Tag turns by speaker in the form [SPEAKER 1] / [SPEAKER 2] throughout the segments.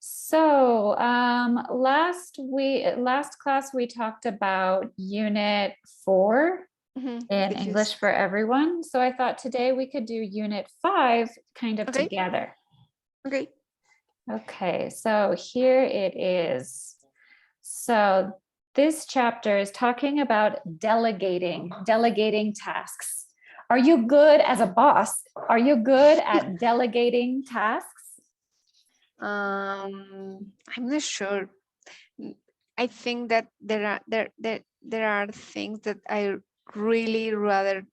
[SPEAKER 1] So last class we talked about Unit 4 in
[SPEAKER 2] Which
[SPEAKER 1] English
[SPEAKER 2] is
[SPEAKER 1] for Everyone. So I thought today we could do Unit 5 kind of
[SPEAKER 2] okay.
[SPEAKER 1] together.
[SPEAKER 2] Okay.
[SPEAKER 1] Okay, so here it is. So this chapter is talking about delegating tasks. Are you good as a boss? Are you good at delegating tasks?
[SPEAKER 2] I'm not sure. I think that there are things that I really rather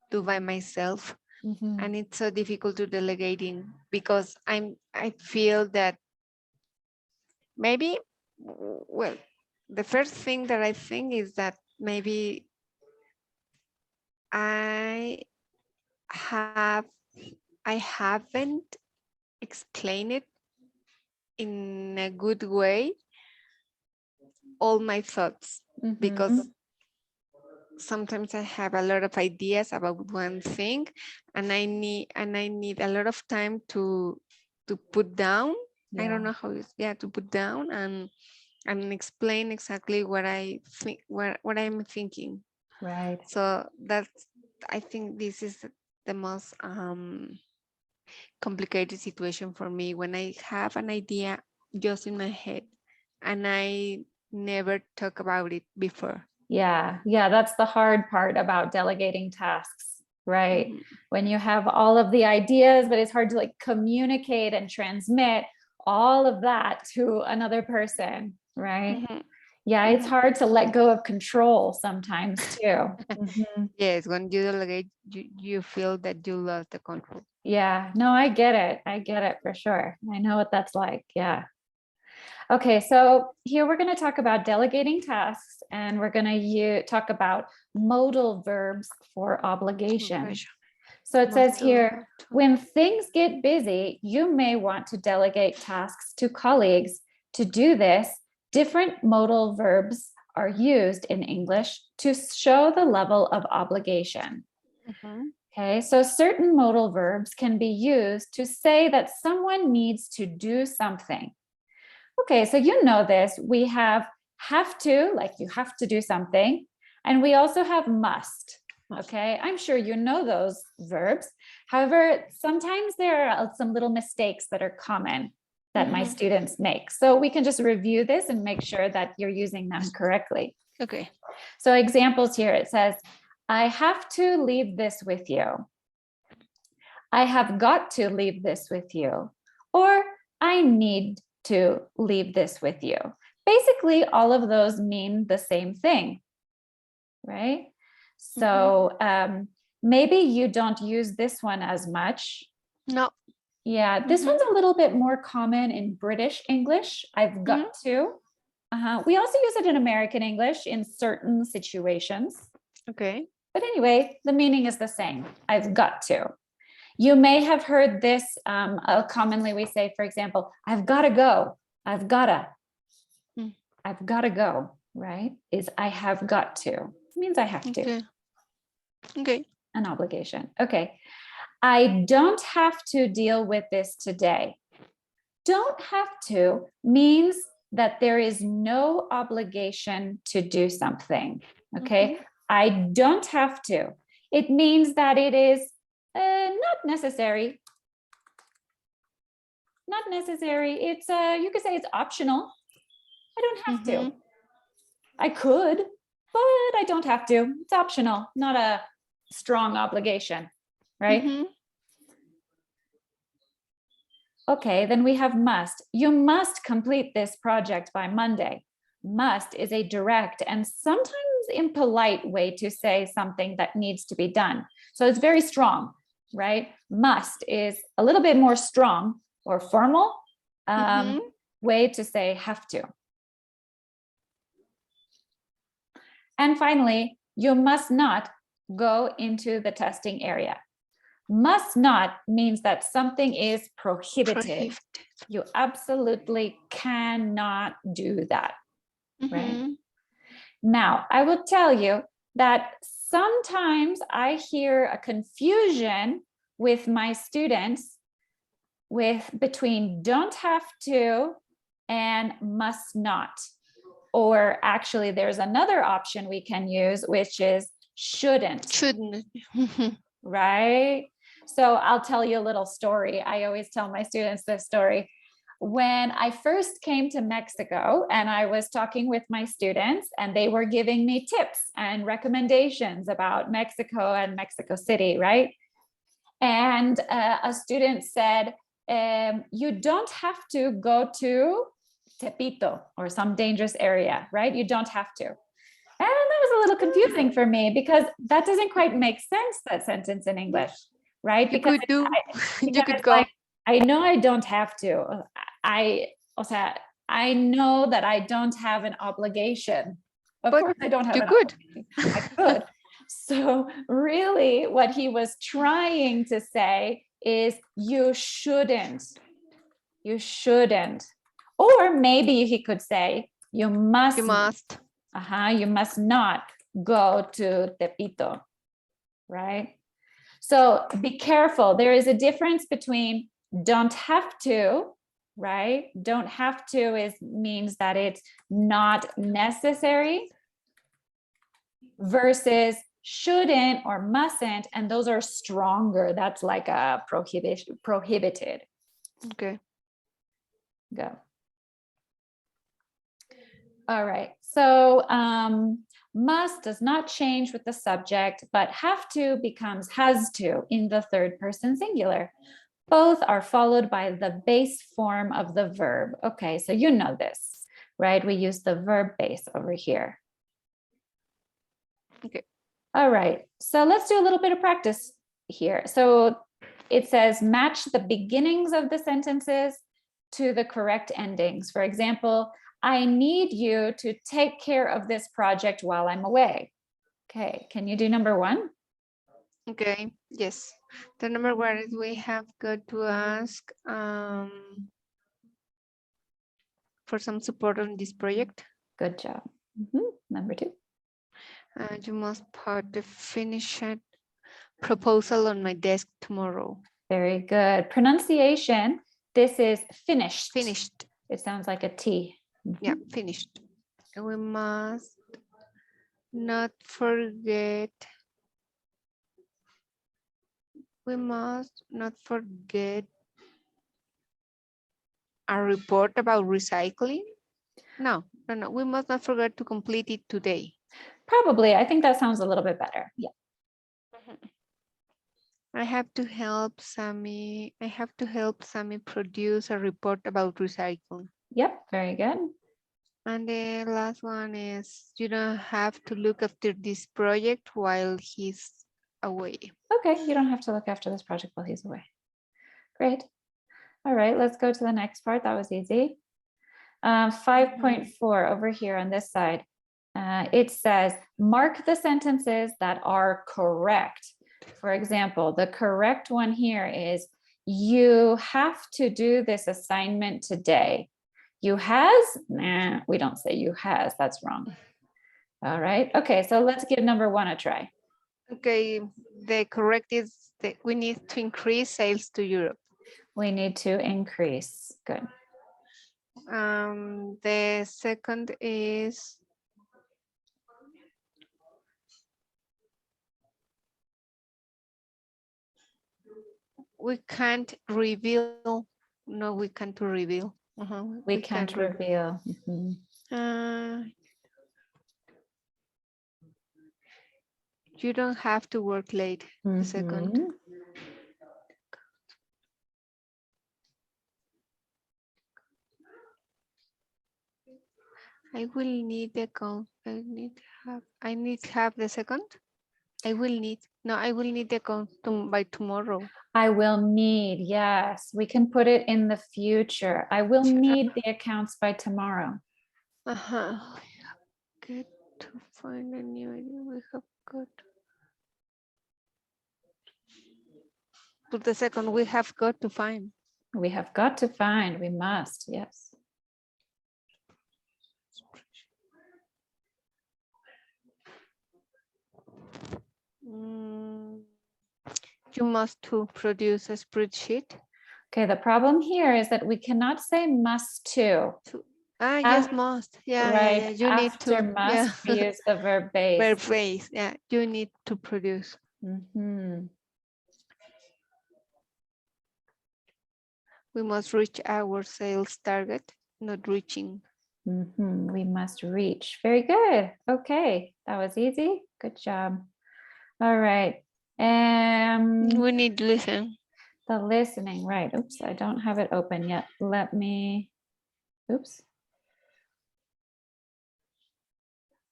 [SPEAKER 2] do by myself,
[SPEAKER 1] Mhm.
[SPEAKER 2] and it's so difficult to delegating because I feel that maybe well, the first thing that I think is that maybe I have I haven't explained it in a good way all my thoughts, because
[SPEAKER 1] Mhm.
[SPEAKER 2] sometimes I have a lot of ideas about one thing, and I need a lot of time to put down. I don't
[SPEAKER 1] Yeah.
[SPEAKER 2] know how it's, yeah, to put down and explain exactly what I think, what I'm thinking.
[SPEAKER 1] Right.
[SPEAKER 2] So that's, I think this is the most complicated situation for me, when I have an idea just in my head and I never talk about it before.
[SPEAKER 1] Yeah. Yeah. That's the hard part about delegating tasks, right?
[SPEAKER 2] Mhm.
[SPEAKER 1] When you have all of the ideas, but it's hard to like communicate and transmit all of that to another person, right?
[SPEAKER 2] Mhm.
[SPEAKER 1] Yeah. It's
[SPEAKER 2] Mhm.
[SPEAKER 1] hard to let go of control sometimes too. Mhm.
[SPEAKER 2] Yes, when you delegate, you feel that you lost the control.
[SPEAKER 1] Yeah. No, I get it. I get it for sure. I know what that's like. Yeah. Okay, so here we're going to talk about delegating tasks, and we're going to talk about modal verbs for obligation.
[SPEAKER 2] Pressure.
[SPEAKER 1] So it says
[SPEAKER 2] Model.
[SPEAKER 1] here, when things get busy, you may want to delegate tasks to colleagues. To do this, different modal verbs are used in English to show the level of obligation.
[SPEAKER 2] Mhm.
[SPEAKER 1] Okay, so certain modal verbs can be used to say that someone needs to do something. Okay, so you know this. We have to, like you have to do something. And we also have must. Okay, I'm sure you know those verbs. However, sometimes there are some little mistakes that are common that my
[SPEAKER 2] Mhm.
[SPEAKER 1] students make. So we can just review this and make sure that you're using them correctly.
[SPEAKER 2] Okay.
[SPEAKER 1] So examples here, it says, I have to leave this with you. I have got to leave this with you. Or I need to leave this with you. Basically, all of those mean the same thing, right?
[SPEAKER 2] Mhm.
[SPEAKER 1] So maybe you don't use this one as much.
[SPEAKER 2] No.
[SPEAKER 1] Yeah, this
[SPEAKER 2] Mhm.
[SPEAKER 1] one's a little bit more common in British English. I've
[SPEAKER 2] Mhm.
[SPEAKER 1] got to. We also use it in American English in certain situations.
[SPEAKER 2] Okay.
[SPEAKER 1] But anyway, the meaning is the same. I've got to. You may have heard this commonly we say, for example, I've got to go. I've gotta.
[SPEAKER 2] Mm.
[SPEAKER 1] I've got to go, right? Is I have got to. It means I have to,
[SPEAKER 2] Okay. Okay.
[SPEAKER 1] an obligation. Okay. I don't have to deal with this today. Don't have to means that there is no obligation to do something. Okay.
[SPEAKER 2] Mhm.
[SPEAKER 1] I don't have to. It means that it is not necessary. Not necessary. It's you could say it's optional. I don't have to.
[SPEAKER 2] Mhm.
[SPEAKER 1] I could, but I don't have to. It's optional, not a strong obligation, right?
[SPEAKER 2] Mhm.
[SPEAKER 1] Okay, then we have must. You must complete this project by Monday. Must is a direct and sometimes impolite way to say something that needs to be done. So it's very strong, right? Must is a little bit more strong or formal
[SPEAKER 2] Mhm.
[SPEAKER 1] way to say have to. And finally, you must not go into the testing area. Must not means that something is prohibited.
[SPEAKER 2] Prohibited.
[SPEAKER 1] You absolutely cannot do that, right?
[SPEAKER 2] Mhm.
[SPEAKER 1] Now, I will tell you that sometimes I hear a confusion with my students with between don't have to and must not. Or actually, there's another option we can use, which is shouldn't.
[SPEAKER 2] Shouldn't.
[SPEAKER 1] Right? So I'll tell you a little story. I always tell my students this story. When I first came to Mexico and I was talking with my students and they were giving me tips and recommendations about Mexico and Mexico City, right? And a student said, you don't have to go to Tepito or some dangerous area, right? You don't have to. And that was a little confusing for me because that doesn't quite make sense, that sentence in English, right?
[SPEAKER 2] You
[SPEAKER 1] Because
[SPEAKER 2] could do, you could
[SPEAKER 1] it's
[SPEAKER 2] go.
[SPEAKER 1] like, I know I don't have to. O sea, I know that I don't have an obligation. Of
[SPEAKER 2] But
[SPEAKER 1] course, I don't have
[SPEAKER 2] you
[SPEAKER 1] an
[SPEAKER 2] could.
[SPEAKER 1] obligation. I could. So really what he was trying to say is you shouldn't. You shouldn't. Or maybe he could say you must.
[SPEAKER 2] You must.
[SPEAKER 1] You must not go to Tepito, right? So be careful. There is a difference between don't have to, right? Don't have to means that it's not necessary versus shouldn't or mustn't, and those are stronger. That's like a prohibited.
[SPEAKER 2] Okay.
[SPEAKER 1] Go. All right. So must does not change with the subject, but have to becomes has to in the third person singular. Both are followed by the base form of the verb. Okay, so you know this, right? We use the verb base over here.
[SPEAKER 2] Okay.
[SPEAKER 1] All right, so let's do a little bit of practice here. So it says match the beginnings of the sentences to the correct endings. For example, I need you to take care of this project while I'm away. Okay, can you do number one?
[SPEAKER 2] Okay, yes. The number one is we have got to ask for some support on this project.
[SPEAKER 1] Good job. Number two.
[SPEAKER 2] You must put the finished proposal on my desk tomorrow.
[SPEAKER 1] Very good. Pronunciation, this is finished.
[SPEAKER 2] Finished.
[SPEAKER 1] It sounds like a T.
[SPEAKER 2] Yeah, finished. And we must not forget. We must not forget a report about recycling. No. We must not forget to complete it today.
[SPEAKER 1] Probably. I think that sounds a little bit better. Yeah.
[SPEAKER 2] I have to help Sammy. I have to help Sammy produce a report about recycling.
[SPEAKER 1] Yep. Very good.
[SPEAKER 2] And the last one is you don't have to look after this project while he's away.
[SPEAKER 1] Okay. You don't have to look after this project while he's away. Great. All right. Let's go to the next part. That was easy. 5.4 over here on this side. It says, mark the sentences that are correct. For example, the correct one here is, you have to do this assignment today. You has? Nah, we don't say you has. That's wrong. All right. Okay, so let's give number one a try.
[SPEAKER 2] Okay, the correct is that we need to increase sales to Europe.
[SPEAKER 1] We need to increase. Good.
[SPEAKER 2] The second is we can't reveal. No, we can't reveal.
[SPEAKER 1] We can't reveal.
[SPEAKER 2] You don't have to work late. The second. I will need the account. I need to have the second. I will need the account by tomorrow.
[SPEAKER 1] I will need, yes. We can put it in the future. I will need the accounts by tomorrow.
[SPEAKER 2] Get to find a new idea. We have got. But the second, we have got to find.
[SPEAKER 1] We have got to find. We must, yes.
[SPEAKER 2] You must to produce a spreadsheet.
[SPEAKER 1] Okay, the problem here is that we cannot say must to.
[SPEAKER 2] Yes, must. Yeah, yeah,
[SPEAKER 1] Right
[SPEAKER 2] yeah. You need
[SPEAKER 1] after
[SPEAKER 2] to. Yeah.
[SPEAKER 1] must, we use the verb base.
[SPEAKER 2] Verb phrase. Yeah. You need to produce.
[SPEAKER 1] Mhm.
[SPEAKER 2] We must reach our sales target, not reaching.
[SPEAKER 1] We must reach. Very good. Okay, that was easy. Good job. All right.
[SPEAKER 2] We need to listen.
[SPEAKER 1] The listening, right. Oops, I don't have it open yet. Let me, oops.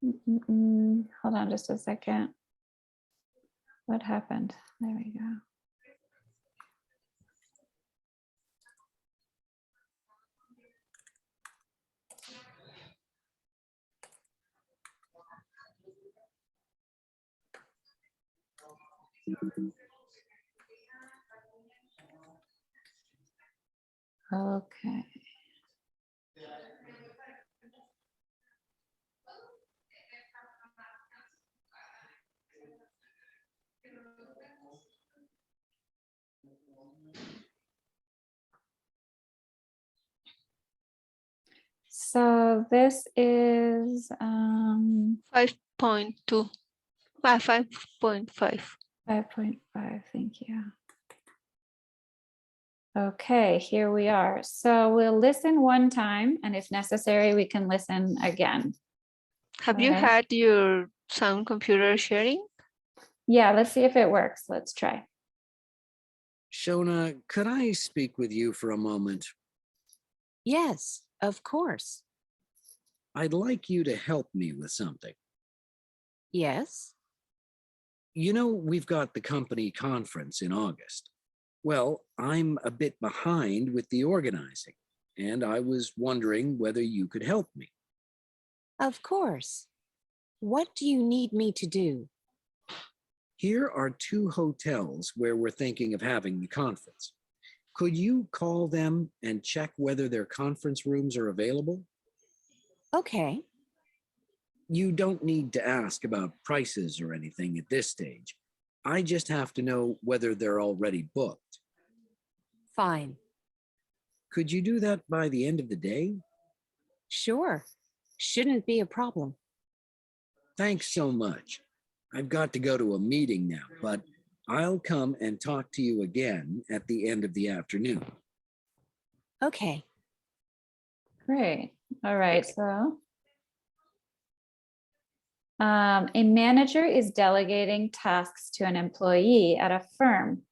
[SPEAKER 1] Hold on just a second. What happened? There we go. Okay. So this is
[SPEAKER 2] 5.2. 5.5.
[SPEAKER 1] 5.5. Thank you. Okay, here we are. So we'll listen one time, and if necessary, we can listen again.
[SPEAKER 2] Have you had your sound computer sharing?
[SPEAKER 1] Yeah, let's see if it works. Let's try.
[SPEAKER 3] Shona, could I speak with you for a moment?
[SPEAKER 4] Yes, of course.
[SPEAKER 3] I'd like you to help me with something.
[SPEAKER 4] Yes.
[SPEAKER 3] You know, we've got the company conference in August. Well, I'm a bit behind with the organizing, and I was wondering whether you could help me.
[SPEAKER 4] Of course. What do you need me to do?
[SPEAKER 3] Here are 2 hotels where we're thinking of having the conference. Could you call them and check whether their conference rooms are available?
[SPEAKER 4] Okay.
[SPEAKER 3] You don't need to ask about prices or anything at this stage. I just have to know whether they're already booked.
[SPEAKER 4] Fine.
[SPEAKER 3] Could you do that by the end of the day?
[SPEAKER 4] Sure. Shouldn't be a problem.
[SPEAKER 3] Thanks so much. I've got to go to a meeting now, but I'll come and talk to you again at the end of the afternoon.
[SPEAKER 4] Okay.
[SPEAKER 1] Great. All right. So a manager is delegating tasks to an employee at a firm.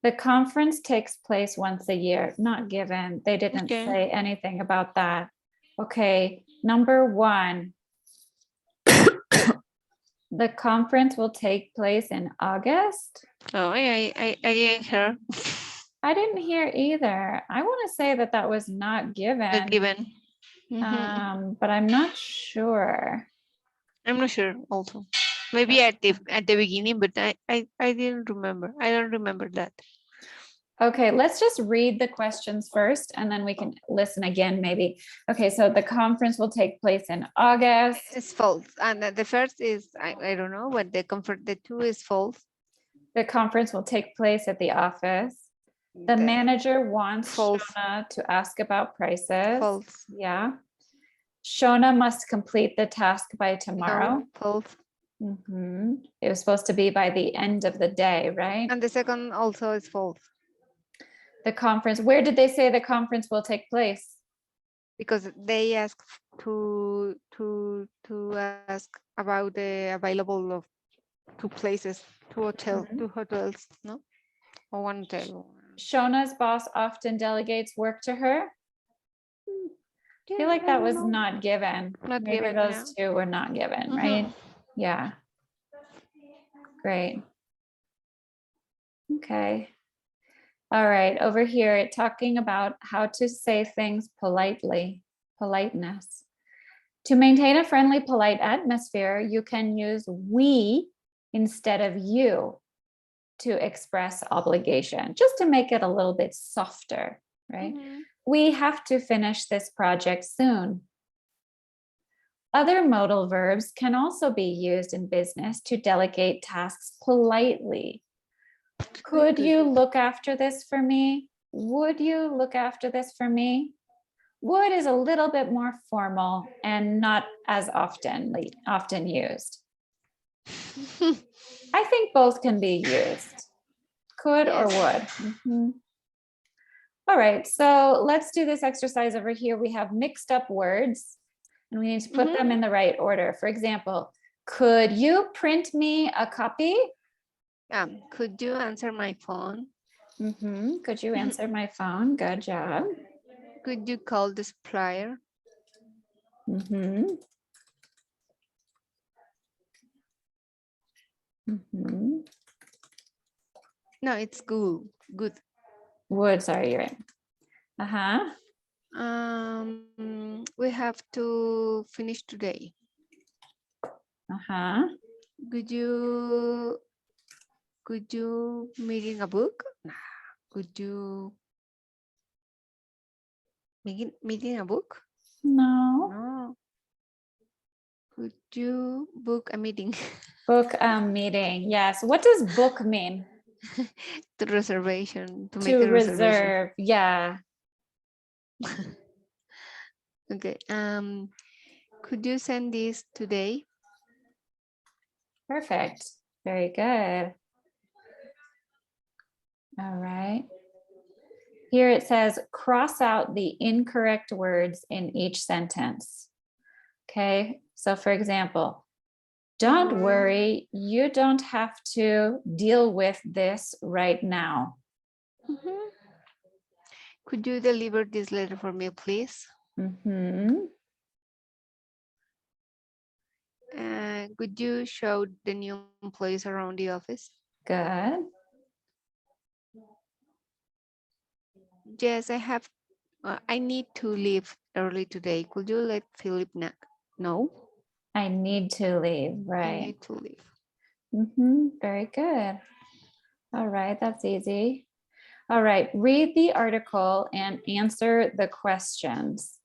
[SPEAKER 1] The conference takes place once a year, not given. They didn't say anything about that. Okay, number 1. The conference will take place in August.
[SPEAKER 2] Oh, I didn't hear.
[SPEAKER 1] I didn't hear either. I want to say that that was not given.
[SPEAKER 2] Not given.
[SPEAKER 1] But I'm not sure.
[SPEAKER 2] I'm not sure also. Maybe at the beginning, but I didn't remember. I don't remember that.
[SPEAKER 1] Okay, let's just read the questions first and then we can listen again maybe. Okay, so the conference will take place in August.
[SPEAKER 2] It's false. And the first is, I don't know, but the 2 is false.
[SPEAKER 1] The conference will take place at the office. The manager wants Shona to ask about prices.
[SPEAKER 2] False.
[SPEAKER 1] Yeah. Shona must complete the task by tomorrow.
[SPEAKER 2] No, false.
[SPEAKER 1] It was supposed to be by the end of the day, right?
[SPEAKER 2] And the second also is false.
[SPEAKER 1] The conference, where did they say the conference will take place?
[SPEAKER 2] Because they asked to ask about the available of 2 places, 2 hotels, no? Or 1 hotel.
[SPEAKER 1] Shona's boss often delegates work to her. I feel like that was not given. Maybe those 2 were not given, right? Yeah. Great. Okay. All right, over here, talking about how to say things politely, politeness. To maintain a friendly, polite atmosphere, you can use we instead of you to express obligation, just to make it a little bit softer, right? We have to finish this project soon. Other modal verbs can also be used in business to delegate tasks politely. Could you look after this for me? would you look after this for me? Would is a little bit more formal and not as often used. I think both can be used. Could or would. Mhm. All right, so let's do this exercise over here. We have mixed up words and we need to put them in the right order. For example, could you print me a copy?
[SPEAKER 2] Could you answer my phone?
[SPEAKER 1] Could you answer my phone? Good job.
[SPEAKER 2] Could you call the supplier?
[SPEAKER 1] Mhm.
[SPEAKER 2] No, it's good. Good.
[SPEAKER 1] Would, sorry, you're right.
[SPEAKER 2] We have to finish today. Could you reading a book? Could you meeting a book?
[SPEAKER 1] No.
[SPEAKER 2] No. Could you book a meeting?
[SPEAKER 1] Book a meeting. Yes. What does book mean?
[SPEAKER 2] The reservation, to make
[SPEAKER 1] To
[SPEAKER 2] a reservation.
[SPEAKER 1] reserve. Yeah.
[SPEAKER 2] Okay. Could you send this today?
[SPEAKER 1] Perfect. Very good. All right. Here it says cross out the incorrect words in each sentence. Okay. So for example, don't worry, you don't have to deal with this right now.
[SPEAKER 2] Could you deliver this letter for me, please? Could you show the new employees around the office?
[SPEAKER 1] Good.
[SPEAKER 2] Yes, I have. I need to leave early today. Could you let Philip know?
[SPEAKER 1] I need to leave,
[SPEAKER 2] I
[SPEAKER 1] right?
[SPEAKER 2] need to leave.
[SPEAKER 1] Very good. All right, that's easy. All right, read the article and answer the questions.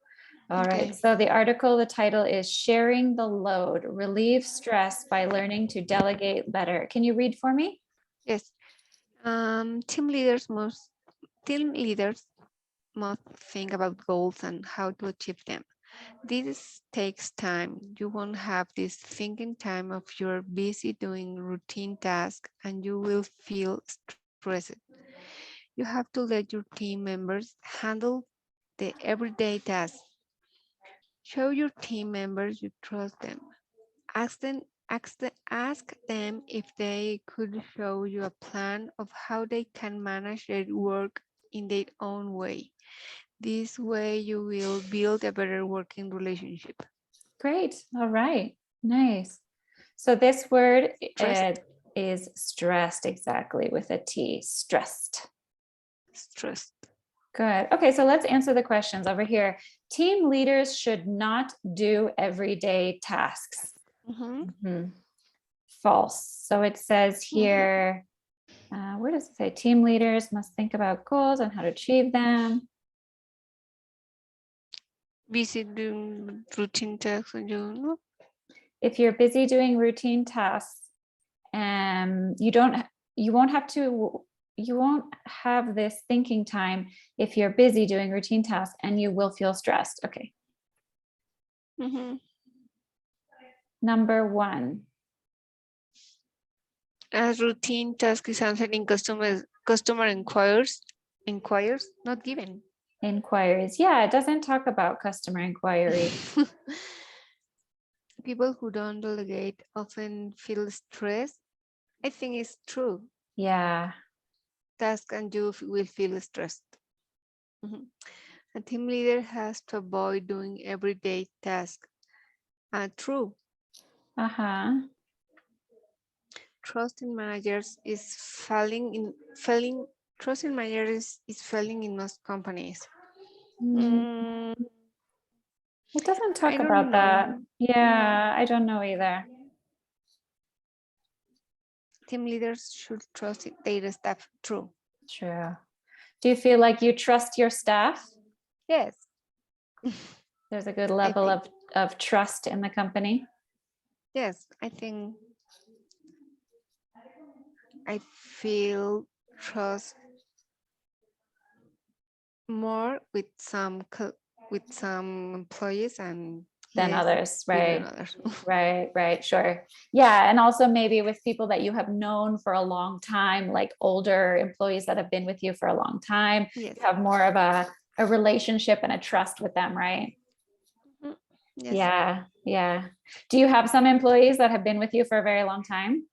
[SPEAKER 1] All right,
[SPEAKER 2] Okay.
[SPEAKER 1] so the article, the title is Sharing the Load, Relieve Stress by Learning to Delegate Better. Can you read for me?
[SPEAKER 2] Yes. Team leaders must think about goals and how to achieve them. This takes time. You won't have this thinking time if you're busy doing routine tasks and you will feel stressed. You have to let your team members handle the everyday tasks. Show your team members you trust them. Ask them if they could show you a plan of how they can manage their work in their own way. This way you will build a better working relationship.
[SPEAKER 1] Great. All right. Nice. So this word is stressed, exactly, with a T, stressed.
[SPEAKER 2] Stressed.
[SPEAKER 1] Good. Okay, so let's answer the questions over here. Team leaders should not do everyday tasks. False. So it says here, where does it say? Team leaders must think about goals and how to achieve them.
[SPEAKER 2] Busy doing routine tasks and
[SPEAKER 1] If you're busy doing routine tasks, you won't have this thinking time if you're busy doing routine tasks, and you will feel stressed. Okay. Number 1.
[SPEAKER 2] As routine task is answering customer inquires, not given.
[SPEAKER 1] Inquiries. Yeah, it doesn't talk about customer inquiry.
[SPEAKER 2] People who don't delegate often feel stressed. I think it's true.
[SPEAKER 1] Yeah.
[SPEAKER 2] Task and you will feel stressed. A team leader has to avoid doing everyday tasks. True. Trust in managers is trust in managers is failing in most companies.
[SPEAKER 1] It doesn't talk
[SPEAKER 2] I don't
[SPEAKER 1] about that.
[SPEAKER 2] know.
[SPEAKER 1] Yeah, I don't know either.
[SPEAKER 2] Team leaders should trust their staff. True.
[SPEAKER 1] True. Do you feel like you trust your staff?
[SPEAKER 2] Yes.
[SPEAKER 1] There's a good level of trust in the company?
[SPEAKER 2] Yes, I think I feel trust more with some employees and
[SPEAKER 1] Than
[SPEAKER 2] less
[SPEAKER 1] others,
[SPEAKER 2] with
[SPEAKER 1] right?
[SPEAKER 2] others.
[SPEAKER 1] Right, sure. Yeah, and also maybe with people that you have known for a long time, like older employees that have been with you for a long time,
[SPEAKER 2] Yes.
[SPEAKER 1] you have more of a relationship and a trust with them, right?
[SPEAKER 2] Mhm. Yes.
[SPEAKER 1] Yeah. Do you have some employees that have been with you for a very long time?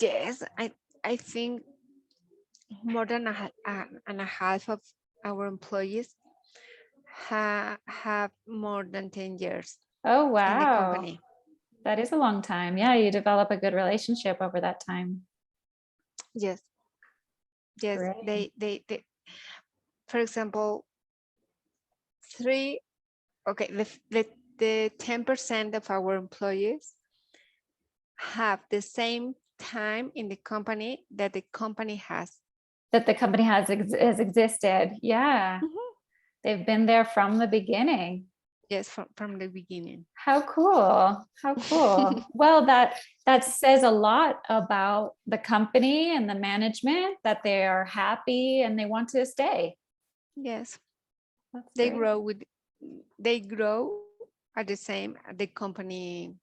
[SPEAKER 2] Yes, I think more than and a half of our employees have more than 10 years
[SPEAKER 1] Oh,
[SPEAKER 2] in the
[SPEAKER 1] wow.
[SPEAKER 2] company.
[SPEAKER 1] That is a long time. Yeah, you develop a good relationship over that time.
[SPEAKER 2] Yes. Yes.
[SPEAKER 1] Great.
[SPEAKER 2] They for example, three, okay, the 10% of our employees have the same time in the company that the company has.
[SPEAKER 1] That the company has existed. Yeah.
[SPEAKER 2] Mhm.
[SPEAKER 1] They've been there from the beginning.
[SPEAKER 2] Yes, from the beginning.
[SPEAKER 1] How cool. How cool. Well, that says a lot about the company and the management, that they are happy and they want to stay.
[SPEAKER 2] Yes,
[SPEAKER 1] That's
[SPEAKER 2] they
[SPEAKER 1] great.
[SPEAKER 2] grow at the same the company.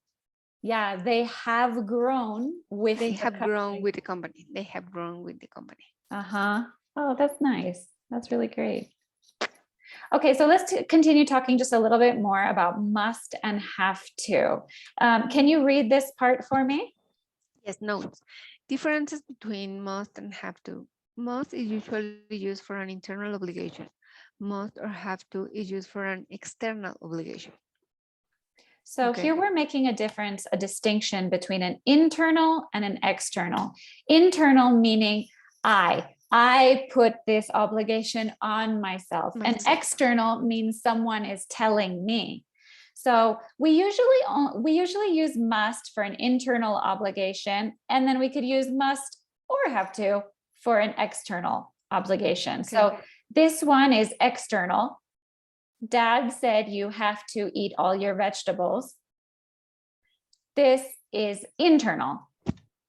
[SPEAKER 1] Yeah, they have grown with
[SPEAKER 2] They
[SPEAKER 1] the
[SPEAKER 2] have grown
[SPEAKER 1] company.
[SPEAKER 2] with the company. They have grown with the company.
[SPEAKER 1] Uh-huh. Oh, that's nice. That's really great. Okay, so let's continue talking just a little bit more about must and have to. Can you read this part for me?
[SPEAKER 2] Yes, notes. Differences between must and have to. Must is usually used for an internal obligation. Must or have to is used for an external obligation.
[SPEAKER 1] So
[SPEAKER 2] Okay.
[SPEAKER 1] here we're making a distinction between an internal and an external. Internal meaning I put this obligation on myself. And
[SPEAKER 2] Myself.
[SPEAKER 1] external means someone is telling me. So we usually use must for an internal obligation, and then we could use must or have to for an external obligation.
[SPEAKER 2] Okay.
[SPEAKER 1] So this one is external. Dad said you have to eat all your vegetables. This is internal.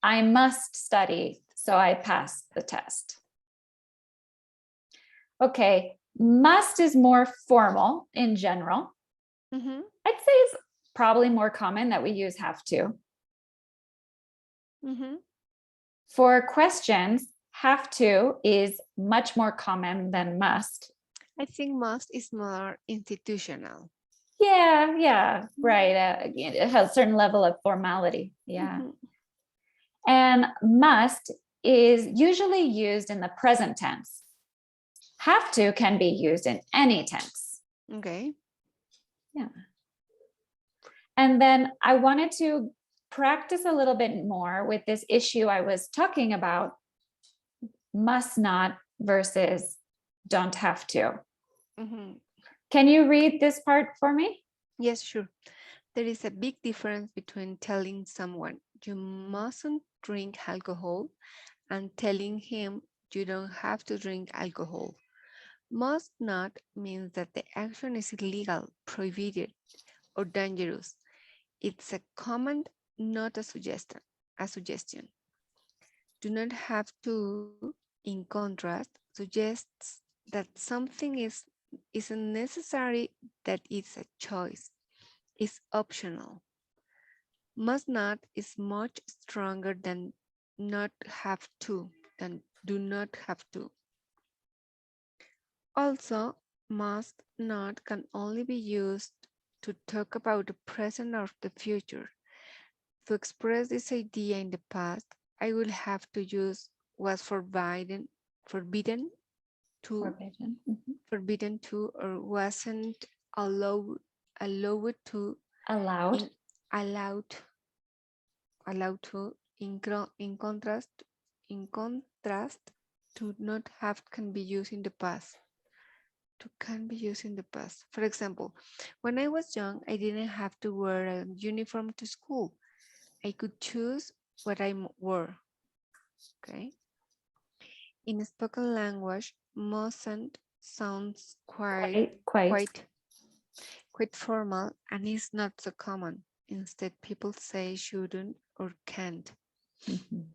[SPEAKER 1] I must study so I pass the test. Okay, must is more formal in general.
[SPEAKER 2] Mm-hmm.
[SPEAKER 1] I'd say it's probably more common that we use have to.
[SPEAKER 2] Mm-hmm.
[SPEAKER 1] For questions, have to is much more common than must.
[SPEAKER 2] I think must is more institutional.
[SPEAKER 1] Yeah, right. It has a certain level of formality. Yeah.
[SPEAKER 2] Mhm.
[SPEAKER 1] And must is usually used in the present tense. Have to can be used in any tense.
[SPEAKER 2] Okay.
[SPEAKER 1] Yeah. And then I wanted to practice a little bit more with this issue I was talking about, must not versus don't have to.
[SPEAKER 2] Mm-hmm.
[SPEAKER 1] Can you read this part for me?
[SPEAKER 2] Yes, sure. There is a big difference between telling someone you mustn't drink alcohol and telling him you don't have to drink alcohol. Must not means that the action is illegal, prohibited, or dangerous. It's a command, not a suggestion. Do not have to, in contrast, suggests that something isn't necessary, that it's a choice, is optional. Must not is much stronger than not have to, than do not have to. Also, must not can only be used to talk about the present or the future. To express this idea in the past, I would have to use was forbidden to,
[SPEAKER 1] Forbidden. Mhm.
[SPEAKER 2] forbidden to, or wasn't allowed to,
[SPEAKER 1] Allowed.
[SPEAKER 2] in, allowed, allowed to. In contrast, to not have can be used in the past. To can be used in the past. For example, when I was young, I didn't have to wear a uniform to school. I could choose what I wore. Okay. In spoken language, mustn't sounds
[SPEAKER 1] Quite.
[SPEAKER 2] quite formal and is not so common. Instead, people say shouldn't or can't.
[SPEAKER 1] Mhm.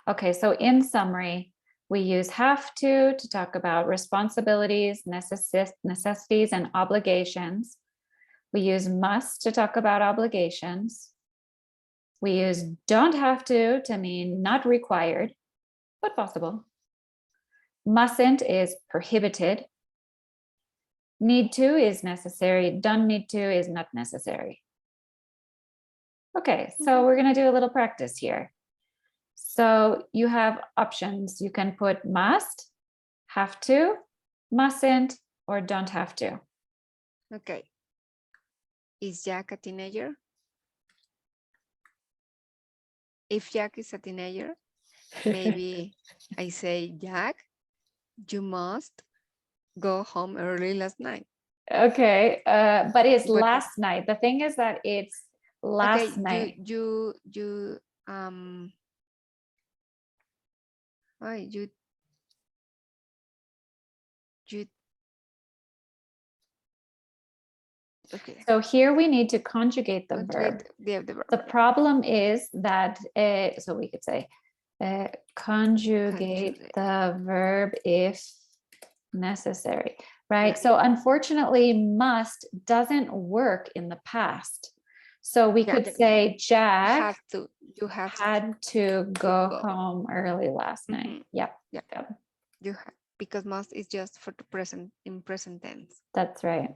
[SPEAKER 1] Okay, so in summary, We use have to talk about responsibilities, necessities, and obligations. We use must to talk about obligations. We use don't have to mean not required, but possible. Mustn't is prohibited. Need to is necessary. Don't need to is not necessary. Okay, so we're going to do a little practice here. So you have options. You can put must, have to, mustn't, or don't have to.
[SPEAKER 2] Okay. Is Jack a teenager? If Jack is a teenager, maybe I say, Jack, you must go home early last night.
[SPEAKER 1] Okay, but it's
[SPEAKER 2] But-
[SPEAKER 1] last night. The thing is that it's last
[SPEAKER 2] Okay,
[SPEAKER 1] night.
[SPEAKER 2] you okay.
[SPEAKER 1] So here we need to conjugate the
[SPEAKER 2] Conjugate
[SPEAKER 1] verb.
[SPEAKER 2] the verb.
[SPEAKER 1] The problem is that, so we could say, conjugate
[SPEAKER 2] Conjugate.
[SPEAKER 1] the verb if necessary, right? So unfortunately, must doesn't work in the past. So we
[SPEAKER 2] Yeah.
[SPEAKER 1] could say Jack
[SPEAKER 2] Have to. You have to.
[SPEAKER 1] had to go
[SPEAKER 2] go.
[SPEAKER 1] home early last night.
[SPEAKER 2] Mhm.
[SPEAKER 1] Yep.
[SPEAKER 2] Yeah.
[SPEAKER 1] Yep,
[SPEAKER 2] You have, because must is just for the present, in present tense.
[SPEAKER 1] that's right.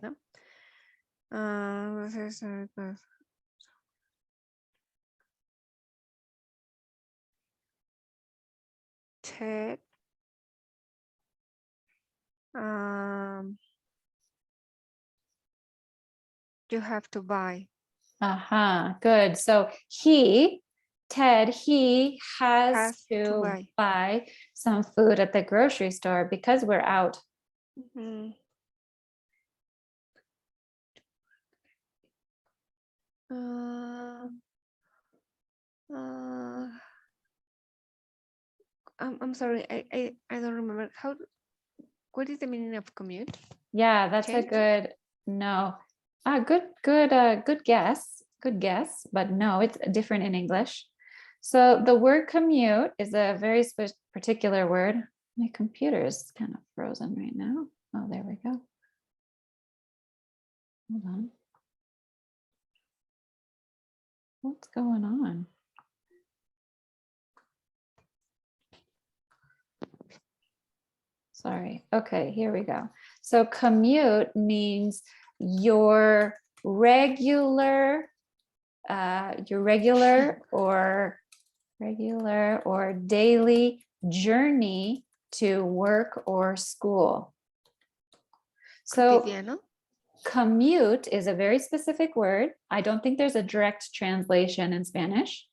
[SPEAKER 2] Ted, you have to buy.
[SPEAKER 1] Good. So Ted, he has to buy some food at the grocery store because we're out.
[SPEAKER 2] Mhm. I'm sorry, I don't remember what is the meaning of commute?
[SPEAKER 1] Yeah, that's
[SPEAKER 2] Change?
[SPEAKER 1] a good no. Good guess. Good guess, but no, it's different in English. So the word commute is a very particular word. My computer is kind of frozen right now. Oh, there we go. Hold on. What's going on? Sorry. Okay, here we go. So commute means your regular or daily journey to work or school. So
[SPEAKER 2] Cotidiano?
[SPEAKER 1] commute is a very specific word. I don't think there's a direct translation in Spanish.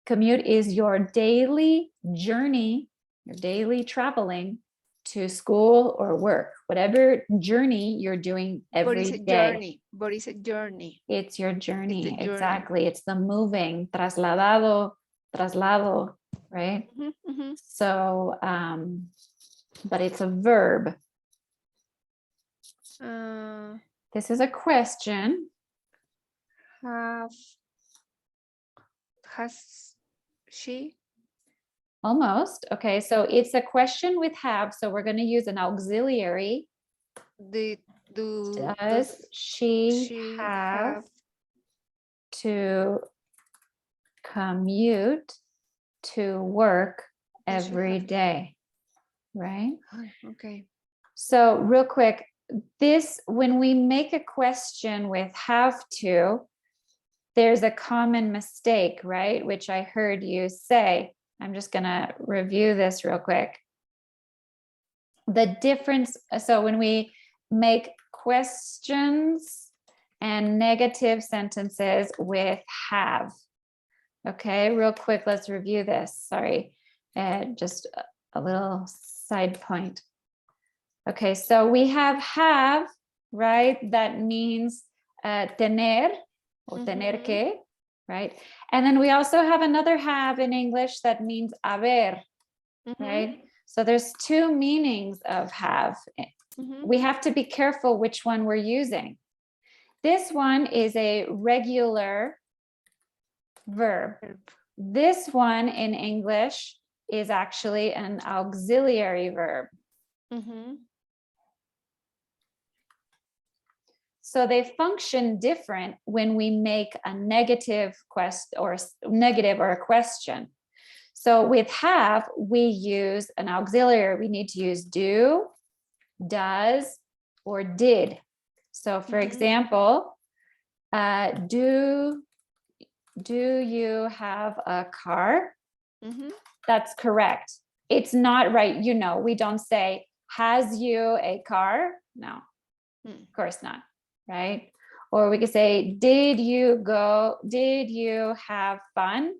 [SPEAKER 1] Commute is your daily journey, your daily traveling to school or work, whatever journey you're doing every day.
[SPEAKER 2] But it's a journey.
[SPEAKER 1] It's your journey.
[SPEAKER 2] It's the journey.
[SPEAKER 1] Exactly. It's the moving, traslado, right?
[SPEAKER 2] Mhm.
[SPEAKER 1] So, but it's a verb. This is a question.
[SPEAKER 2] Has she?
[SPEAKER 1] Almost. Okay, so it's a question with have, so we're going to use an auxiliary. Does she have to commute to work every day? Right?
[SPEAKER 2] Okay.
[SPEAKER 1] So real quick, when we make a question with have to, there's a common mistake, right? Which I heard you say. I'm just going to review this real quick. The difference, so when we make questions and negative sentences with have, okay, real quick, let's review this. Sorry, just a little side point. Okay, so we have, right? That means tener or tener que, right? And then we also have another have in English that means haber, right? So there's two meanings of have. We have to be careful which one we're using. This one is a regular verb. This one in English is actually an auxiliary verb.
[SPEAKER 2] Mm-hmm.
[SPEAKER 1] So they function different when we make a negative negative or a question. So with have, we use an auxiliary. We need to use do, does, or did. So for example, do you have a car? That's correct. It's not right. You know, we don't say, has you a car? No, of course not. Right? Or we could say, did you have fun?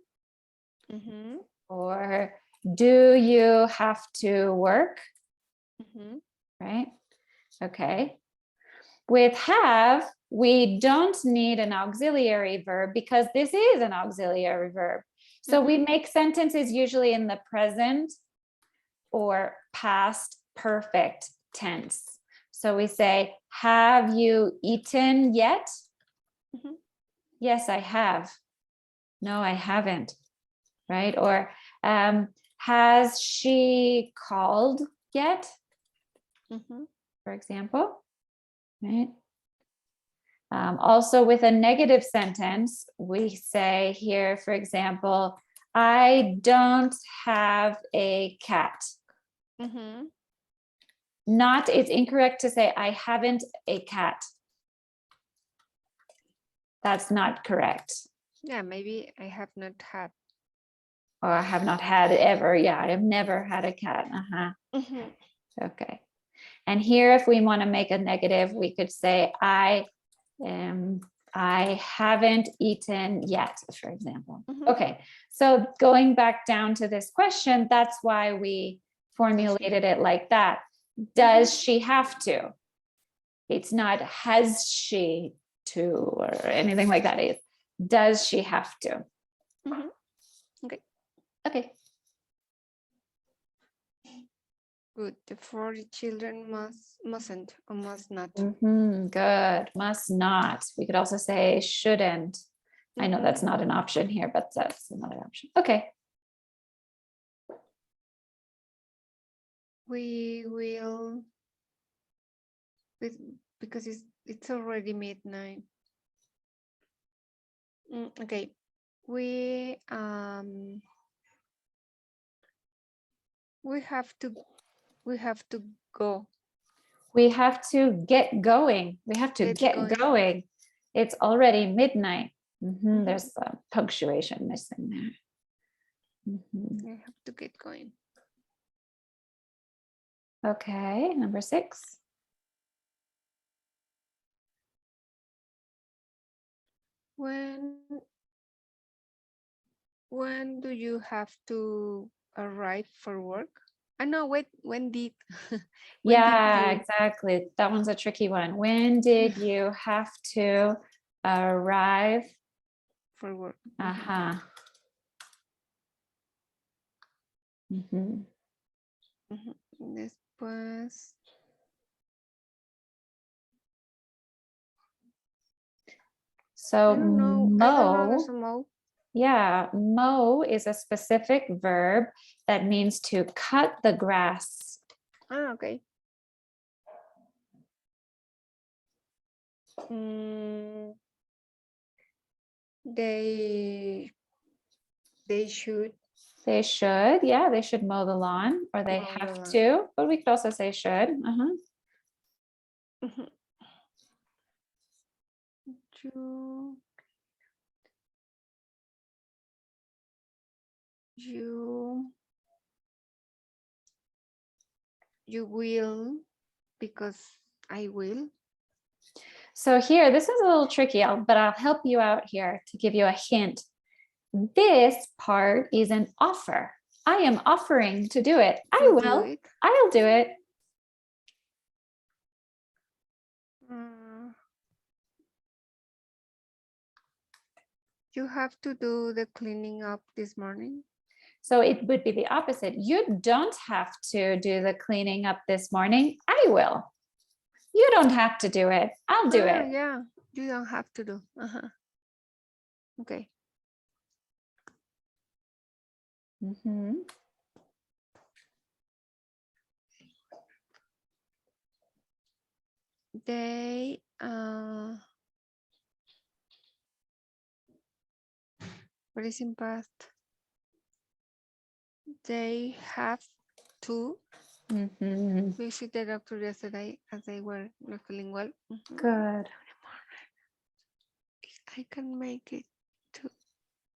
[SPEAKER 1] Or do you have to work? Right? Okay. With have, we don't need an auxiliary verb because this is an auxiliary verb. So we make sentences usually in the present or past perfect tense. So we say, have you eaten yet? Yes, I have. No, I haven't. Right? Or has she called yet? For example. Right? Also with a negative sentence, we say here, for example, I don't have a cat. It's incorrect to say I haven't a cat. That's not correct.
[SPEAKER 2] Yeah, maybe I have not had.
[SPEAKER 1] Or I have not had it ever. Yeah, I have never had a cat. Okay. And here, if we want to make a negative, we could say I haven't eaten yet, for example. Okay, so going back down to this question, that's why we formulated it like that. Does she have to? It's not has she to or anything like that. It's does she have to?
[SPEAKER 2] Okay.
[SPEAKER 1] Okay.
[SPEAKER 2] Good. The 40 children mustn't or must not.
[SPEAKER 1] Good. Must not. We could also say shouldn't. I know that's not an option here, but that's another option. Okay.
[SPEAKER 2] We will, because it's already midnight. Okay. We have to go.
[SPEAKER 1] We have to get going. We have to get going. It's already midnight. There's a punctuation missing there.
[SPEAKER 2] I have to get going.
[SPEAKER 1] Okay, number 6.
[SPEAKER 2] When do you have to arrive for work? I know. Wait, when did?
[SPEAKER 1] Yeah, exactly. That one's a tricky one. When did you have to arrive
[SPEAKER 2] for work? Después.
[SPEAKER 1] So
[SPEAKER 2] I don't know. There's a mow.
[SPEAKER 1] Yeah, mow is a specific verb that means to cut the grass.
[SPEAKER 2] Okay. They should.
[SPEAKER 1] They should, yeah, they should mow the lawn, or they have to, but we could also say should.
[SPEAKER 2] You will, because I will.
[SPEAKER 1] So here, this is a little tricky, but I'll help you out here to give you a hint. This part is an offer. I am offering to do it. I will. I'll do it.
[SPEAKER 2] You have to do the cleaning up this morning.
[SPEAKER 1] So it would be the opposite. You don't have to do the cleaning up this morning. I will. You don't have to do it. I'll do it.
[SPEAKER 2] Yeah, you don't have to do. Okay. They what is in past? They have to
[SPEAKER 1] Mhm.
[SPEAKER 2] visit the doctor yesterday as they were not feeling well. Mhm.
[SPEAKER 1] Good.
[SPEAKER 2] I can make it to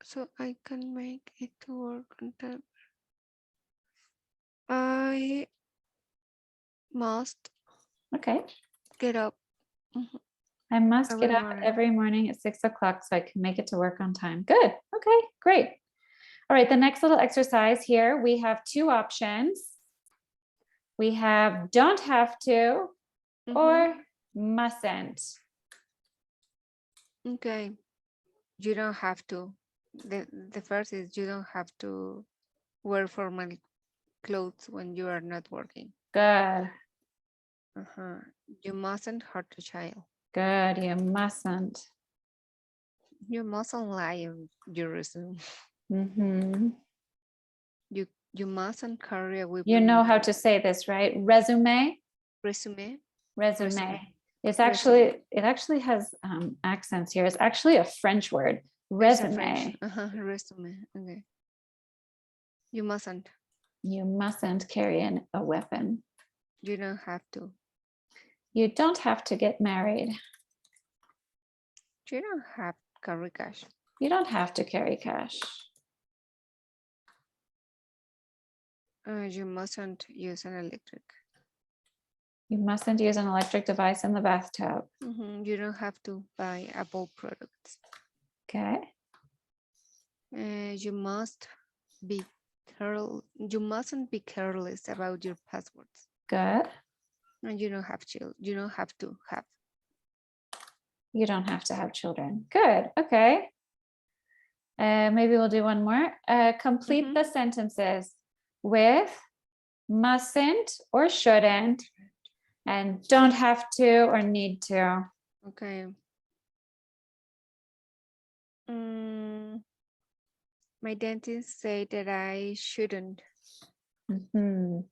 [SPEAKER 2] so I can make it to work on time. I must
[SPEAKER 1] Okay.
[SPEAKER 2] get up.
[SPEAKER 1] I must
[SPEAKER 2] Every
[SPEAKER 1] get up
[SPEAKER 2] morning.
[SPEAKER 1] every morning at 6 o'clock so I can make it to work on time. Good. Okay, great. All right, the next little exercise here, we have two options. We have don't have to
[SPEAKER 2] Mhm.
[SPEAKER 1] or mustn't.
[SPEAKER 2] Okay. You don't have to. The first is you don't have to wear formal clothes when you are not working.
[SPEAKER 1] Good.
[SPEAKER 2] You mustn't hurt a child.
[SPEAKER 1] Good. You mustn't.
[SPEAKER 2] You mustn't lie on your resume.
[SPEAKER 1] Mhm.
[SPEAKER 2] You mustn't carry a weapon.
[SPEAKER 1] You know
[SPEAKER 2] in
[SPEAKER 1] how
[SPEAKER 2] your
[SPEAKER 1] to say this, right? Resume.
[SPEAKER 2] resume.
[SPEAKER 1] Resume. It's
[SPEAKER 2] Resume.
[SPEAKER 1] actually, it actually has accents here. It's actually a French word.
[SPEAKER 2] It's a French.
[SPEAKER 1] Resume.
[SPEAKER 2] Resume. Okay. You mustn't.
[SPEAKER 1] You mustn't carry a weapon.
[SPEAKER 2] You don't have to.
[SPEAKER 1] You don't have to get married.
[SPEAKER 2] You don't have to carry cash.
[SPEAKER 1] You don't have to carry cash.
[SPEAKER 2] You mustn't use an electric.
[SPEAKER 1] You mustn't use an electric device in the bathtub.
[SPEAKER 2] You don't have to buy Apple products.
[SPEAKER 1] Okay.
[SPEAKER 2] You must be You mustn't be careless about your passwords.
[SPEAKER 1] Good.
[SPEAKER 2] And you don't have to. You don't have to have.
[SPEAKER 1] You don't have to have children. Good. Okay. Maybe we'll do one more. Complete the sentences with mustn't or shouldn't and don't have to or need to.
[SPEAKER 2] Okay. My dentist said that I shouldn't
[SPEAKER 1] Mhm.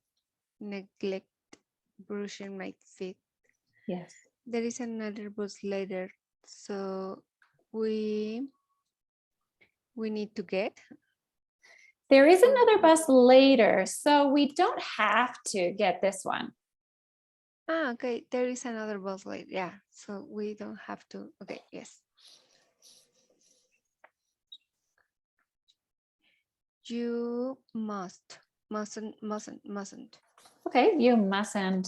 [SPEAKER 2] neglect brushing my teeth.
[SPEAKER 1] Yes.
[SPEAKER 2] There is another bus later, so we need to get.
[SPEAKER 1] There is another bus later, so we don't have to get this one.
[SPEAKER 2] Okay. There is another bus later. Yeah, so we don't have to. Okay. Yes. You mustn't.
[SPEAKER 1] Okay, you mustn't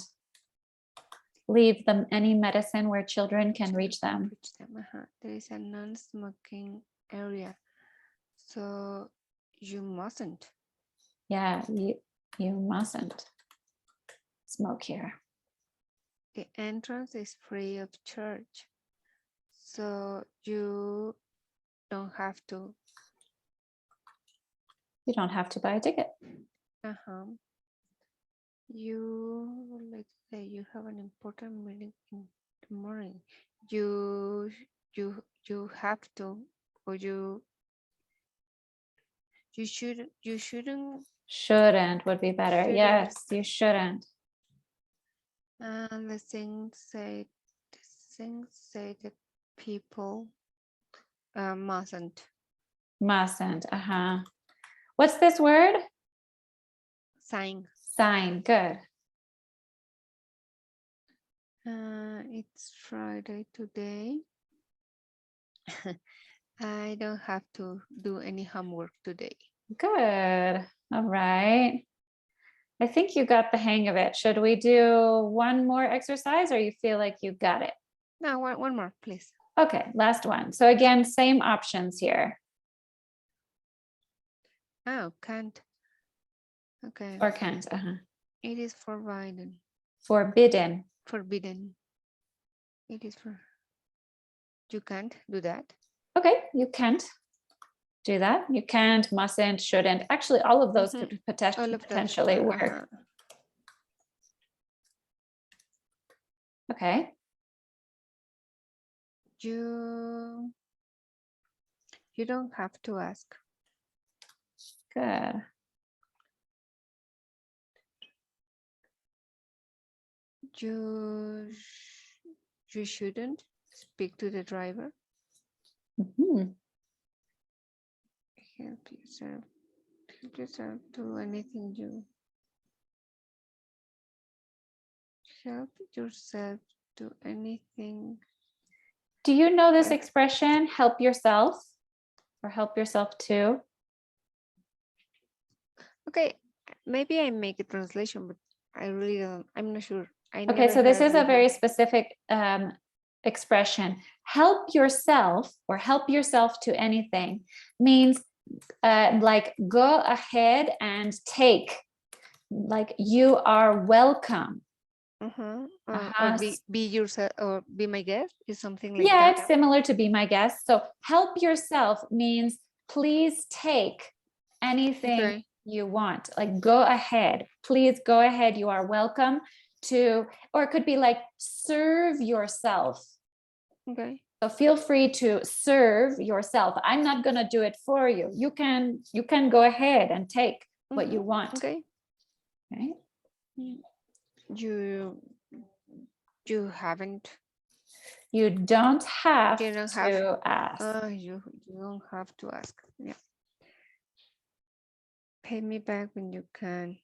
[SPEAKER 1] leave them any medicine where children can reach them.
[SPEAKER 2] There is a non-smoking area, so you mustn't.
[SPEAKER 1] Yeah, you mustn't smoke here.
[SPEAKER 2] The entrance is free of charge, so you don't have to.
[SPEAKER 1] You don't have to buy a ticket.
[SPEAKER 2] Let's say you have an important meeting in the morning. You have to, or you shouldn't.
[SPEAKER 1] Shouldn't would be better.
[SPEAKER 2] Shouldn't.
[SPEAKER 1] Yes, you shouldn't.
[SPEAKER 2] And the thing say that people mustn't.
[SPEAKER 1] Mustn't. What's this word?
[SPEAKER 2] Sign.
[SPEAKER 1] Sign. Good.
[SPEAKER 2] It's Friday today. I don't have to do any homework today.
[SPEAKER 1] Good. All right. I think you got the hang of it. Should we do one more exercise or you feel like you got it?
[SPEAKER 2] No, one more, please.
[SPEAKER 1] Okay, last one. So again, same options here.
[SPEAKER 2] Oh, can't. Okay.
[SPEAKER 1] Or can't.
[SPEAKER 2] It is forbidden.
[SPEAKER 1] Forbidden.
[SPEAKER 2] Forbidden. It is for. You can't do that.
[SPEAKER 1] Okay, you can't do that. You can't, mustn't, shouldn't. Actually, all of those could potentially work. Okay.
[SPEAKER 2] You don't have to ask.
[SPEAKER 1] Good.
[SPEAKER 2] you shouldn't speak to the driver.
[SPEAKER 1] Mhm.
[SPEAKER 2] Help yourself do anything you help yourself do anything.
[SPEAKER 1] Do you know this
[SPEAKER 2] Uh,
[SPEAKER 1] expression, help yourself or help yourself too?
[SPEAKER 2] Okay, maybe I make a translation, but I really don't. I'm not sure. I
[SPEAKER 1] Okay,
[SPEAKER 2] never
[SPEAKER 1] so this
[SPEAKER 2] heard
[SPEAKER 1] is a
[SPEAKER 2] before.
[SPEAKER 1] very specific expression. Help yourself or help yourself to anything means like go ahead and take, like you are welcome.
[SPEAKER 2] Or
[SPEAKER 1] Uh-huh.
[SPEAKER 2] be yourself or be my guest is something like
[SPEAKER 1] Yeah,
[SPEAKER 2] that.
[SPEAKER 1] it's similar to be my guest. So help yourself means please take anything
[SPEAKER 2] Okay.
[SPEAKER 1] you want. Like go ahead, please go ahead. You are welcome to, or it could be like serve yourself.
[SPEAKER 2] Okay.
[SPEAKER 1] So feel free to serve yourself. I'm not going to do it for you. You can go ahead and take what you want.
[SPEAKER 2] Okay.
[SPEAKER 1] Right?
[SPEAKER 2] You haven't.
[SPEAKER 1] You don't have
[SPEAKER 2] You don't
[SPEAKER 1] to
[SPEAKER 2] have.
[SPEAKER 1] ask.
[SPEAKER 2] You don't have to ask. Yeah. Pay me back when you can.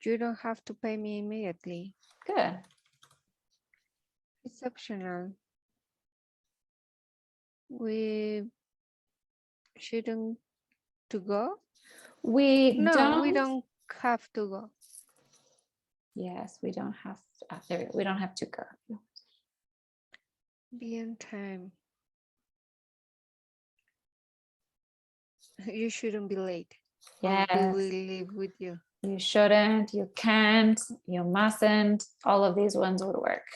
[SPEAKER 2] You don't have to pay me immediately.
[SPEAKER 1] Good.
[SPEAKER 2] It's optional. We shouldn't to go.
[SPEAKER 1] We
[SPEAKER 2] No, we don't have to go.
[SPEAKER 1] Yes, we don't have we don't have to go.
[SPEAKER 2] Be on time. You shouldn't be late. Or we will
[SPEAKER 1] Yes,
[SPEAKER 2] live with you.
[SPEAKER 1] you shouldn't, you can't, you mustn't. All of these ones would work.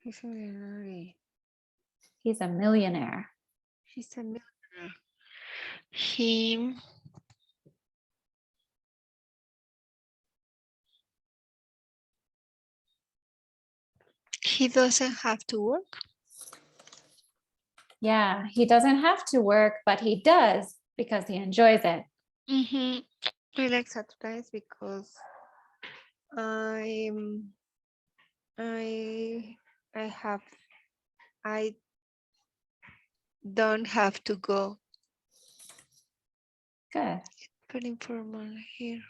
[SPEAKER 2] He's a millionaire.
[SPEAKER 1] He's a millionaire.
[SPEAKER 2] He's a millionaire. He doesn't have to work.
[SPEAKER 1] Yeah, he doesn't have to work, but he does because he enjoys it.
[SPEAKER 2] I like Saturdays because I don't have to go.
[SPEAKER 1] Good.
[SPEAKER 2] Very informal here.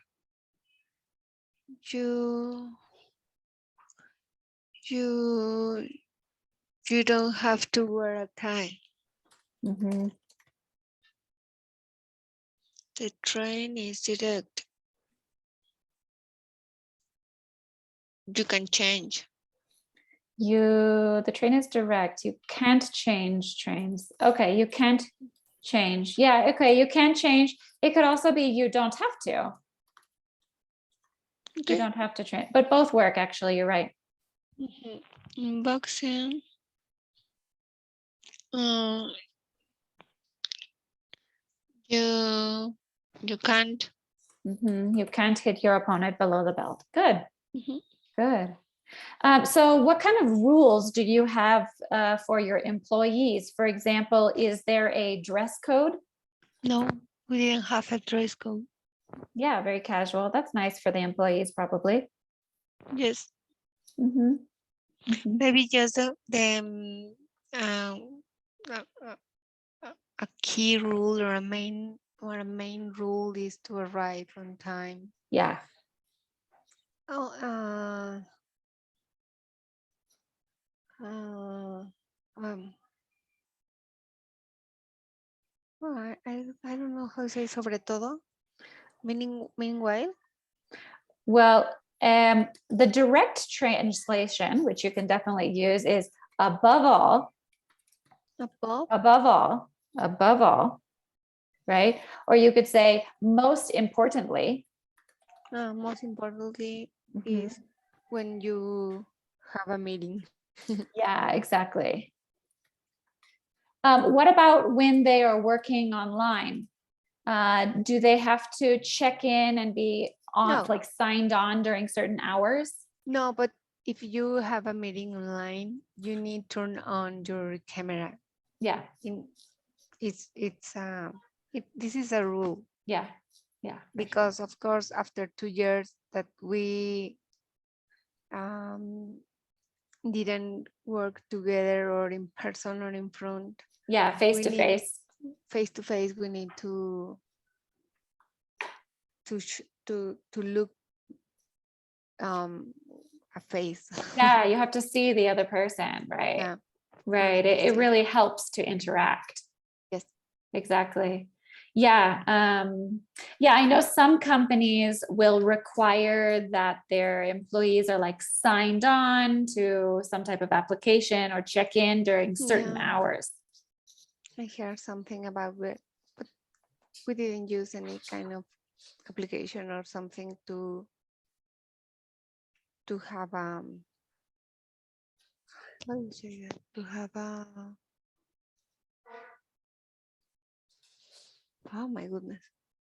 [SPEAKER 2] You don't have to wear a tie.
[SPEAKER 1] Mhm.
[SPEAKER 2] The train is direct. You can change.
[SPEAKER 1] The train is direct. You can't change trains. Okay, you can't change. Yeah, okay, you can change. It could also be you don't have to.
[SPEAKER 2] Okay.
[SPEAKER 1] You don't have to train, but both work actually, you're right.
[SPEAKER 2] Boxing. You can't.
[SPEAKER 1] You can't hit your opponent below the belt. Good.
[SPEAKER 2] Mhm.
[SPEAKER 1] Good. So what kind of rules do you have for your employees? For example, is there a dress code?
[SPEAKER 2] No, we didn't have a dress code.
[SPEAKER 1] Yeah, very casual. That's nice for the employees, probably.
[SPEAKER 2] Yes.
[SPEAKER 1] Mhm.
[SPEAKER 2] Maybe just a key rule or a main rule is to arrive on time.
[SPEAKER 1] Yeah.
[SPEAKER 2] Oh, well, I don't know how to say sobre todo. Meanwhile.
[SPEAKER 1] Well, the direct translation, which you can definitely use, is above all, above all, right? Or you could say most importantly.
[SPEAKER 2] Most importantly
[SPEAKER 1] Mhm.
[SPEAKER 2] is when you have a meeting.
[SPEAKER 1] Yeah, exactly. What about when they are working online? Do they have to check in and be on,
[SPEAKER 2] No.
[SPEAKER 1] like signed on during certain hours?
[SPEAKER 2] No, but if you have a meeting online, you need to turn on your camera.
[SPEAKER 1] Yeah.
[SPEAKER 2] This is a rule.
[SPEAKER 1] Yeah. Yeah.
[SPEAKER 2] Because of course, after 2 years that we didn't work together or in person or in front.
[SPEAKER 1] Yeah, face
[SPEAKER 2] We
[SPEAKER 1] to
[SPEAKER 2] need-
[SPEAKER 1] face.
[SPEAKER 2] Face to face, we need to look a face.
[SPEAKER 1] Yeah, you have to see the other person, right?
[SPEAKER 2] Yeah.
[SPEAKER 1] Right.
[SPEAKER 2] have to
[SPEAKER 1] It
[SPEAKER 2] see.
[SPEAKER 1] really helps to interact.
[SPEAKER 2] Yes.
[SPEAKER 1] Exactly. Yeah. Yeah, I know some companies will require that their employees are like signed on to some type of application or check in during certain
[SPEAKER 2] Yeah.
[SPEAKER 1] hours.
[SPEAKER 2] I heard something about it, but we didn't use any kind of application or something to have how do you say that? To have a oh my goodness.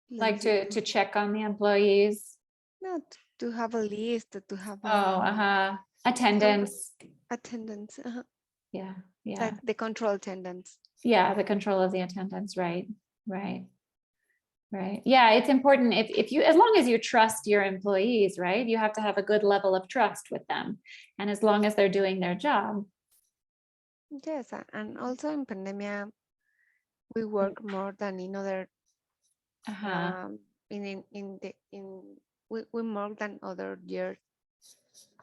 [SPEAKER 2] Let me
[SPEAKER 1] Like
[SPEAKER 2] see.
[SPEAKER 1] to check on the employees.
[SPEAKER 2] Not to have a list, to have
[SPEAKER 1] Oh, attendance.
[SPEAKER 2] attendance,
[SPEAKER 1] Yeah. Yeah.
[SPEAKER 2] like the control attendance.
[SPEAKER 1] Yeah, the control of the attendance, right? Right. Yeah, it's important if you, as long as you trust your employees, right? You have to have a good level of trust with them. And as long as they're doing their job.
[SPEAKER 2] Yes, and also in pandemia, we work more than in other
[SPEAKER 1] Uh-huh.
[SPEAKER 2] we more than other years.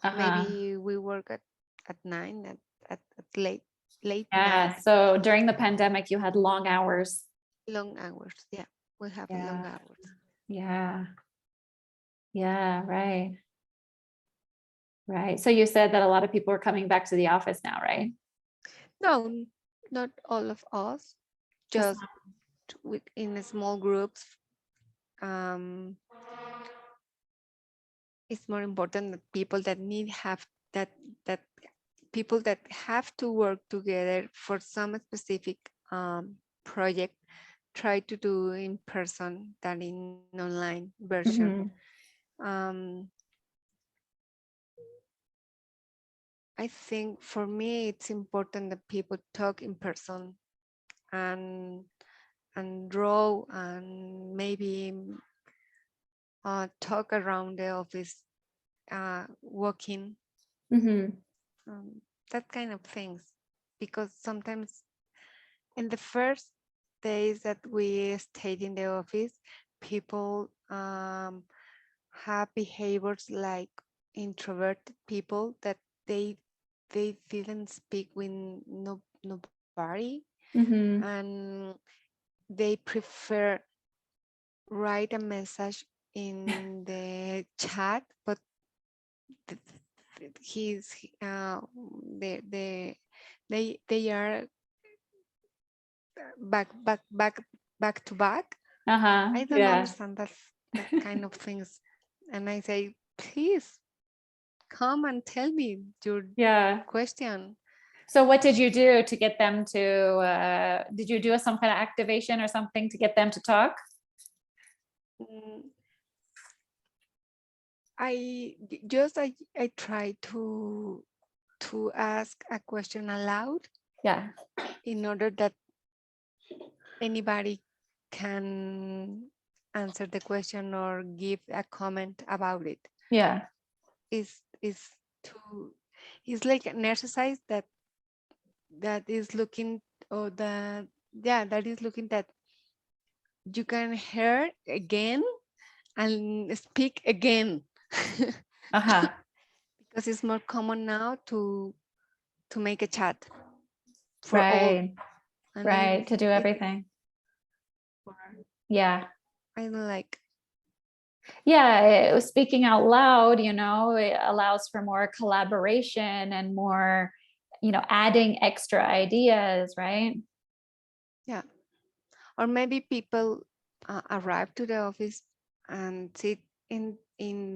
[SPEAKER 1] Uh-huh.
[SPEAKER 2] Maybe we work at 9 at late
[SPEAKER 1] Yeah.
[SPEAKER 2] night,
[SPEAKER 1] So during the pandemic, you had long hours.
[SPEAKER 2] long hours. Yeah, we have long
[SPEAKER 1] Yeah.
[SPEAKER 2] hours.
[SPEAKER 1] Yeah. Yeah, right. Right. So you said that a lot of people are coming back to the office now, right?
[SPEAKER 2] No, not all of us,
[SPEAKER 1] Just
[SPEAKER 2] just in small groups. It's more important that people that have that people that have to work together for some specific project try to do in person than in online version.
[SPEAKER 1] Mhm.
[SPEAKER 2] I think for me it's important that people talk in person and draw and maybe talk around the office, walking,
[SPEAKER 1] Mhm.
[SPEAKER 2] that kind of things, because sometimes in the first days that we stayed in the office, people have behaviors like introverted people that they didn't speak with nobody,
[SPEAKER 1] Mhm.
[SPEAKER 2] and they prefer write a message in the chat, but th- he's they are back to back.
[SPEAKER 1] Uh-huh.
[SPEAKER 2] I don't
[SPEAKER 1] Yeah.
[SPEAKER 2] understand that kind of things, and I say, please come and tell me your
[SPEAKER 1] Yeah.
[SPEAKER 2] question.
[SPEAKER 1] So what did you do to get them to, did you do some kind of activation or something to get them to talk?
[SPEAKER 2] Mm, I try to ask a question aloud
[SPEAKER 1] Yeah.
[SPEAKER 2] in order that anybody can answer the question or give a comment about it.
[SPEAKER 1] Yeah.
[SPEAKER 2] Is to it's like an exercise that is looking, or that is looking that you can hear again and speak again.
[SPEAKER 1] Uh-huh.
[SPEAKER 2] Because it's more common now to make a chat for all,
[SPEAKER 1] Right.
[SPEAKER 2] and
[SPEAKER 1] Right. To do everything. Yeah.
[SPEAKER 2] I don't like.
[SPEAKER 1] Yeah. Speaking out loud, it allows for more collaboration and more, adding extra ideas, right?
[SPEAKER 2] Yeah, or maybe people arrive to the office and sit in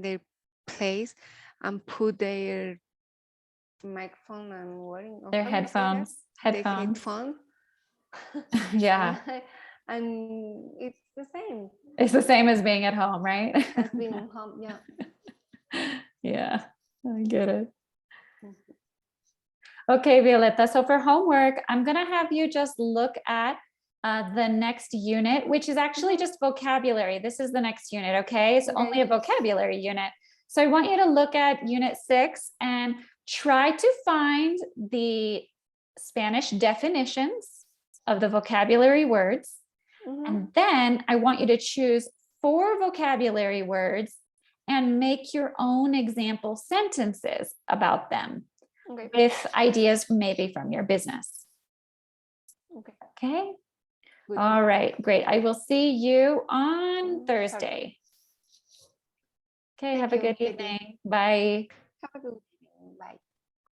[SPEAKER 2] their place and put their microphone and wearing, or
[SPEAKER 1] Their
[SPEAKER 2] how do you say that?
[SPEAKER 1] headphones.
[SPEAKER 2] The
[SPEAKER 1] Headphones.
[SPEAKER 2] headphone.
[SPEAKER 1] Yeah.
[SPEAKER 2] And it's the same
[SPEAKER 1] It's the same as being at home, right?
[SPEAKER 2] as being home. Yeah.
[SPEAKER 1] Yeah. I get it. Okay, Violetta. So for homework, I'm going to have you just look at the next unit, which is actually just vocabulary. This is the next unit. Okay. It's only a vocabulary unit. So I want you to look at Unit 6 and try to find the Spanish definitions of the vocabulary words. And then I want you to choose 4 vocabulary words and make your own example sentences about them
[SPEAKER 2] Okay.
[SPEAKER 1] with ideas maybe from your business.
[SPEAKER 2] Okay.
[SPEAKER 1] Okay.
[SPEAKER 2] Good.
[SPEAKER 1] All right, great. I will see you on
[SPEAKER 2] On
[SPEAKER 1] Thursday. Okay,
[SPEAKER 2] Thank
[SPEAKER 1] have a
[SPEAKER 2] you,
[SPEAKER 1] good
[SPEAKER 2] Katie.
[SPEAKER 1] evening. Bye.
[SPEAKER 2] Have a good